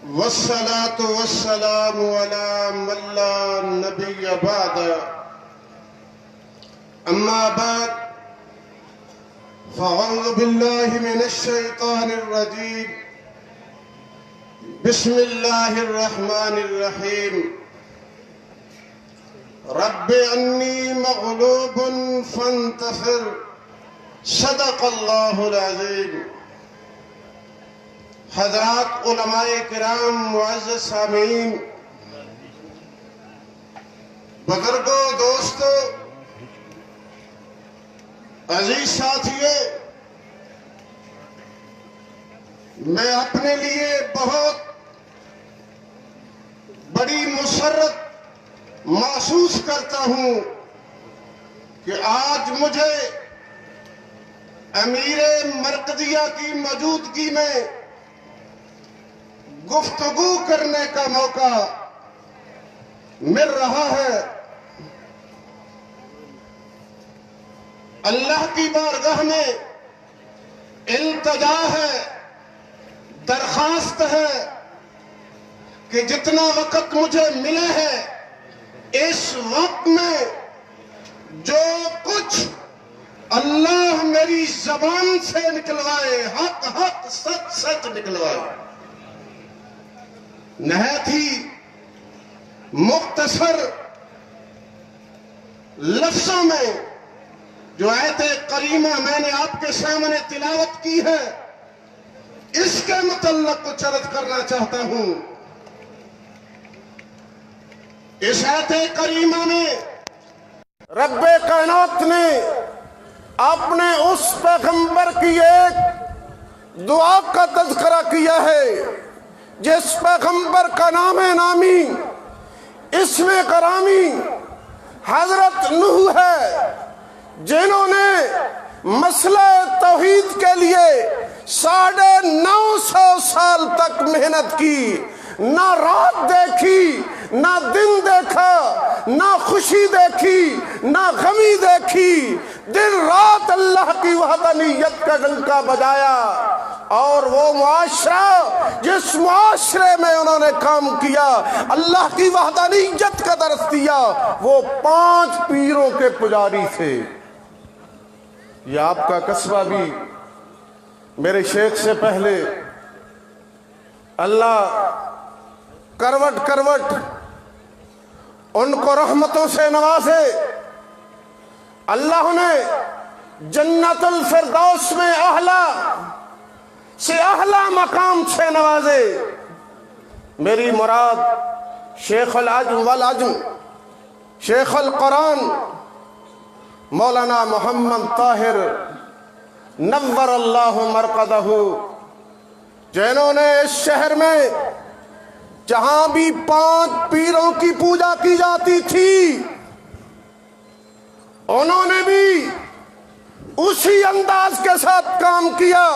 والصلاة والسلام على من لا نبي بعد. أما بعد فأعوذ بالله من الشيطان الرجيم. بسم الله الرحمن الرحيم. رب إني مغلوب فانتصر. صدق الله العظيم. حضرات علماء کرام، معزز سامعین، بزرگوں، دوستوں، عزیز ساتھیوں، میں اپنے لیے بہت بڑی مسرت محسوس کرتا ہوں کہ آج مجھے امیر مرکزیہ کی موجودگی میں گفتگو کرنے کا موقع مل رہا ہے۔ اللہ کی بارگاہ میں التجا ہے، درخواست ہے کہ جتنا وقت مجھے ملا ہے اس وقت میں جو کچھ اللہ میری زبان سے نکلوائے، حق حق، سچ سچ نکلوائے۔ نہایت ہی مختصر لفظوں میں جو آیت کریمہ میں نے آپ کے سامنے تلاوت کی ہے اس کے متعلق کچھ عرض کرنا چاہتا ہوں۔ اس آیت کریمہ میں رب کائنات نے اپنے اس پیغمبر کی ایک دعا کا تذکرہ کیا ہے جس پیغمبر کا نام نامی، اسم کرامی حضرت نوح ہے، جنہوں نے مسئلہ توحید کے لیے 950 سال تک محنت کی، نہ رات دیکھی، نہ دن دیکھا، نہ خوشی دیکھی، نہ غمی دیکھی، دن رات اللہ کی وحدانیت کا ڈنکا بجایا۔ اور وہ معاشرہ جس معاشرے میں انہوں نے کام کیا، اللہ کی وحدانیت کا درس دیا، وہ 5 پیروں کے پجاری تھے۔ یہ آپ کا قصبہ بھی میرے شیخ سے پہلے اللہ کروٹ کروٹ ان کو رحمتوں سے نوازے، اللہ نے جنت الفردوس میں اعلیٰ مقام سے نوازے۔ میری مراد شیخ العجم والعجم، شیخ القرآن مولانا محمد طاہر نور اللہ مرقدہ، جنہوں نے اس شہر میں جہاں بھی 5 پیروں کی پوجا کی جاتی تھی انہوں نے بھی اسی انداز کے ساتھ کام کیا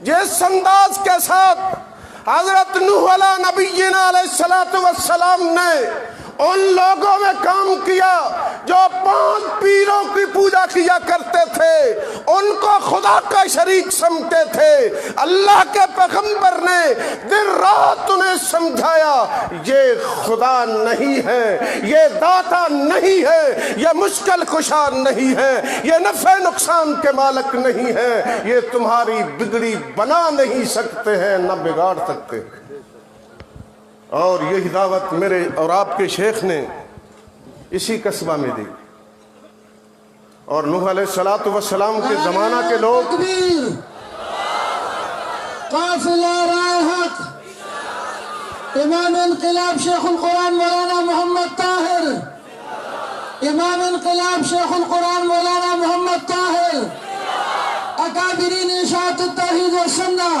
جس انداز کے ساتھ حضرت نوح علیہ نبینا علیہ السلام نے ان لوگوں میں کام کیا جو 5 پیروں کی پوجا کیا کرتے تھے، ان کو خدا کا شریک سمجھتے تھے۔ اللہ کے پیغمبر نے دن رات انہیں سمجھایا یہ خدا نہیں ہے، یہ داتا نہیں ہے، یہ مشکل کشا نہیں ہے، یہ نفع نقصان کے مالک نہیں ہے، یہ تمہاری بگڑی بنا نہیں سکتے ہیں نہ بگاڑ سکتے۔ اور یہی دعوت میرے اور آپ کے شیخ نے اسی قصبہ میں دی۔ اور نوح علیہ السلام کے زمانہ کے لوگ قافلہ رائے حق، امام انقلاب شیخ القرآن مولانا محمد طاہر، امام انقلاب شیخ القرآن مولانا محمد طاہر، اکابرین اشاعت التوحید والسنہ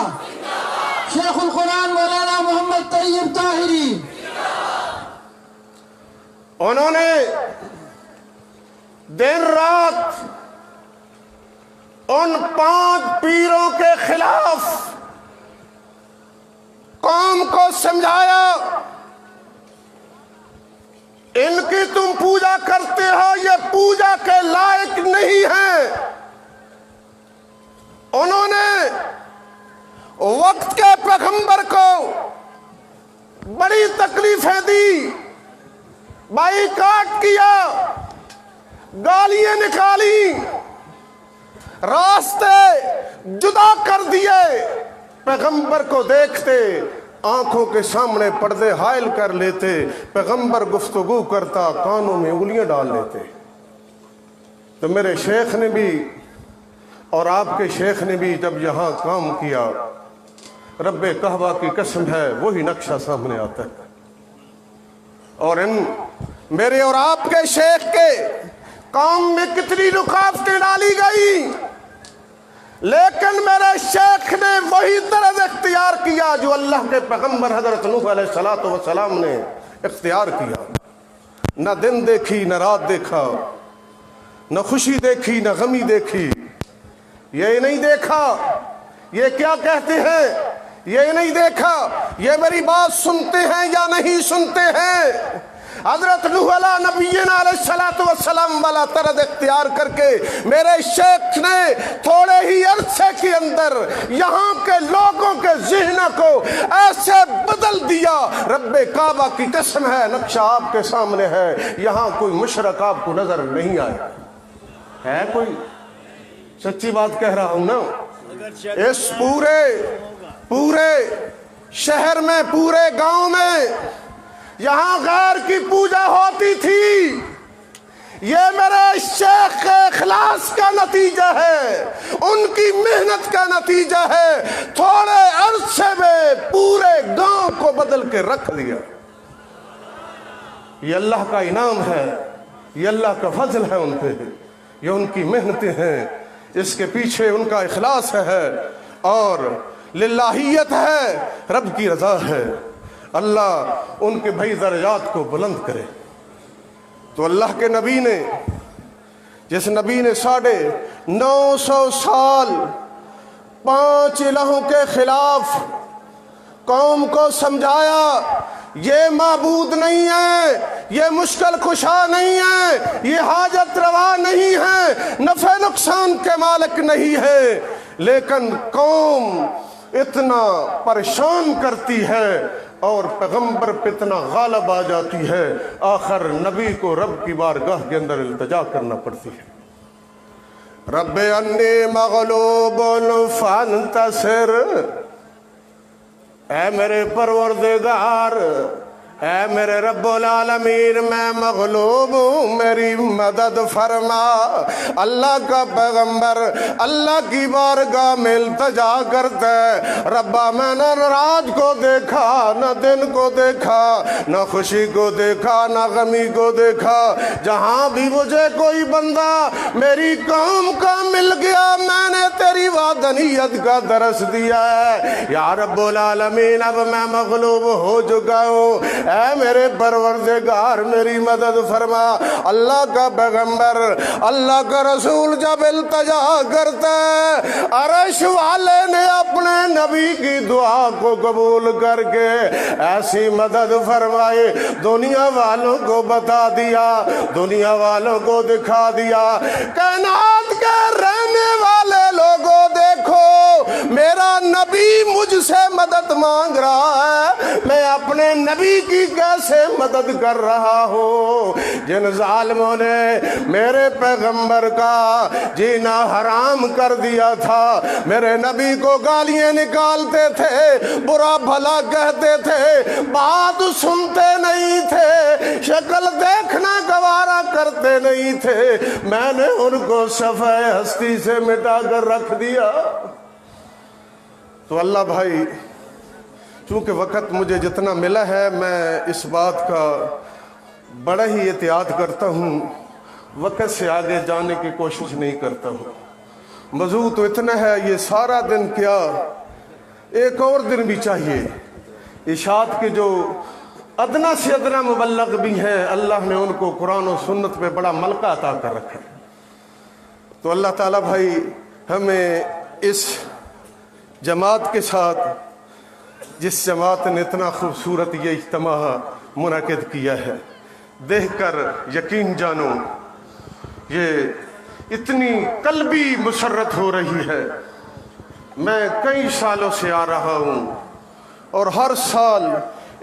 شیخ القرآن مولانا محمد طیب طاہری، انہوں نے دن رات ان 5 پیروں کے خلاف قوم کو سمجھایا، ان کی تم پوجا کرتے ہو یہ پوجا کے لائق نہیں ہیں۔ انہوں نے وقت کے پیغمبر کو بڑی تکلیفیں دی، بائیکاٹ کیا، گالیاں نکالی، راستے جدا کر دیے، پیغمبر کو دیکھتے آنکھوں کے سامنے پردے حائل کر لیتے، پیغمبر گفتگو کرتا کانوں میں انگلیاں ڈال لیتے۔ تو میرے شیخ نے بھی اور آپ کے شیخ نے بھی جب یہاں کام کیا، رب کعبہ کی قسم ہے وہی نقشہ سامنے آتا ہے۔ اور ان میرے اور آپ کے شیخ کے کام میں کتنی رکاوٹیں ڈالی گئی، لیکن میرے شیخ نے وہی طرز اختیار کیا جو اللہ کے پیغمبر حضرت نوح علیہ السلام نے اختیار کیا۔ نہ دن دیکھی نہ رات دیکھا، نہ خوشی دیکھی نہ غمی دیکھی، یہ نہیں دیکھا یہ کیا کہتے ہیں، یہ نہیں دیکھا یہ میری بات سنتے ہیں یا نہیں سنتے ہیں۔ حضرت نوح علیہ نبینا علیہ السلام والا طرز اختیار کر کے میرے شیخ نے تھوڑے ہی عرصے کے اندر یہاں کے لوگوں کے ذہنوں کو ایسے بدل دیا، رب کعبہ کی قسم ہے نقشہ آپ کے سامنے ہے، یہاں کوئی مشرک آپ کو نظر نہیں آیا ہے۔ کوئی سچی بات کہہ رہا ہوں نا، اس پورے شہر میں، پورے گاؤں میں یہاں غیر کی پوجا ہوتی تھی، یہ میرے شیخ کے اخلاص کا نتیجہ ہے، ان کی محنت کا نتیجہ ہے۔ تھوڑے عرصے میں پورے گاؤں کو بدل کے رکھ دیا۔ یہ اللہ کا انعام ہے، یہ اللہ کا فضل ہے ان پہ، یہ ان کی محنتیں ہیں، اس کے پیچھے ان کا اخلاص ہے اور للہیت ہے، رب کی رضا ہے۔ اللہ ان کے بھائی درجات کو بلند کرے۔ تو اللہ کے نبی نے، جس نبی نے 950 سال 5 الہوں کے خلاف قوم کو سمجھایا، یہ معبود نہیں ہے، یہ مشکل کشا نہیں ہے، یہ حاجت روا نہیں ہے، نفع نقصان کے مالک نہیں ہے، لیکن قوم اتنا پریشان کرتی ہے اور پیغمبر پہ اتنا غالب آ جاتی ہے، آخر نبی کو رب کی بارگاہ کے اندر التجا کرنا پڑتی ہے۔ رب انی مغلوب فانتصر، اے میرے پروردگار، اے میرے رب العالمین، میں مغلوب ہوں، میری مدد فرما۔ اللہ کا پیغمبر اللہ کی بارگاہ میں التجا کرتا ہے، ربا میں نہ رات کو دیکھا، نہ دن کو دیکھا، نہ خوشی کو دیکھا، نہ غمی کو دیکھا، جہاں بھی مجھے کوئی بندہ میری قوم کا مل گیا، میں نے تیری وحدانیت کا درس دیا ہے۔ یا رب العالمین، اب میں مغلوب ہو چکا ہوں، اے میرے پروردگار میری مدد فرما۔ اللہ کا پیغمبر، اللہ کا رسول جب التجا کرتا ہے، عرش والے نے اپنے نبی کی دعا کو قبول کر کے ایسی مدد فرمائی، دنیا والوں کو بتا دیا، دنیا والوں کو دکھا دیا، کائنات کے رہنے والے لوگوں دیکھو، میرا نبی مجھ سے مدد مانگ رہا ہے، میں اپنے نبی کی کیسے مدد کر رہا ہوں۔ جن ظالموں نے میرے پیغمبر کا جینا حرام کر دیا تھا، میرے نبی کو گالیاں نکالتے تھے، برا بھلا کہتے تھے، بات سنتے نہیں تھے، شکل دیکھنا گوارا کرتے نہیں تھے، میں نے ان کو صفحہ ہستی سے مٹا کر رکھ دیا۔ تو اللہ بھائی، چونکہ وقت مجھے جتنا ملا ہے میں اس بات کا بڑا ہی احتیاط کرتا ہوں، وقت سے آگے جانے کی کوشش نہیں کرتا ہوں۔ موضوع تو اتنا ہے، یہ سارا دن کیا، ایک اور دن بھی چاہیے۔ اشاعت کے جو ادنا سے ادنا مبلغ بھی ہیں، اللہ نے ان کو قرآن و سنت پہ بڑا ملکہ عطا کر رکھا ہے۔ تو اللہ تعالیٰ بھائی ہمیں اس جماعت کے ساتھ، جس جماعت نے اتنا خوبصورت یہ اجتماع منعقد کیا ہے، دیکھ کر یقین جانو یہ اتنی قلبی مسرت ہو رہی ہے۔ میں کئی سالوں سے آ رہا ہوں اور ہر سال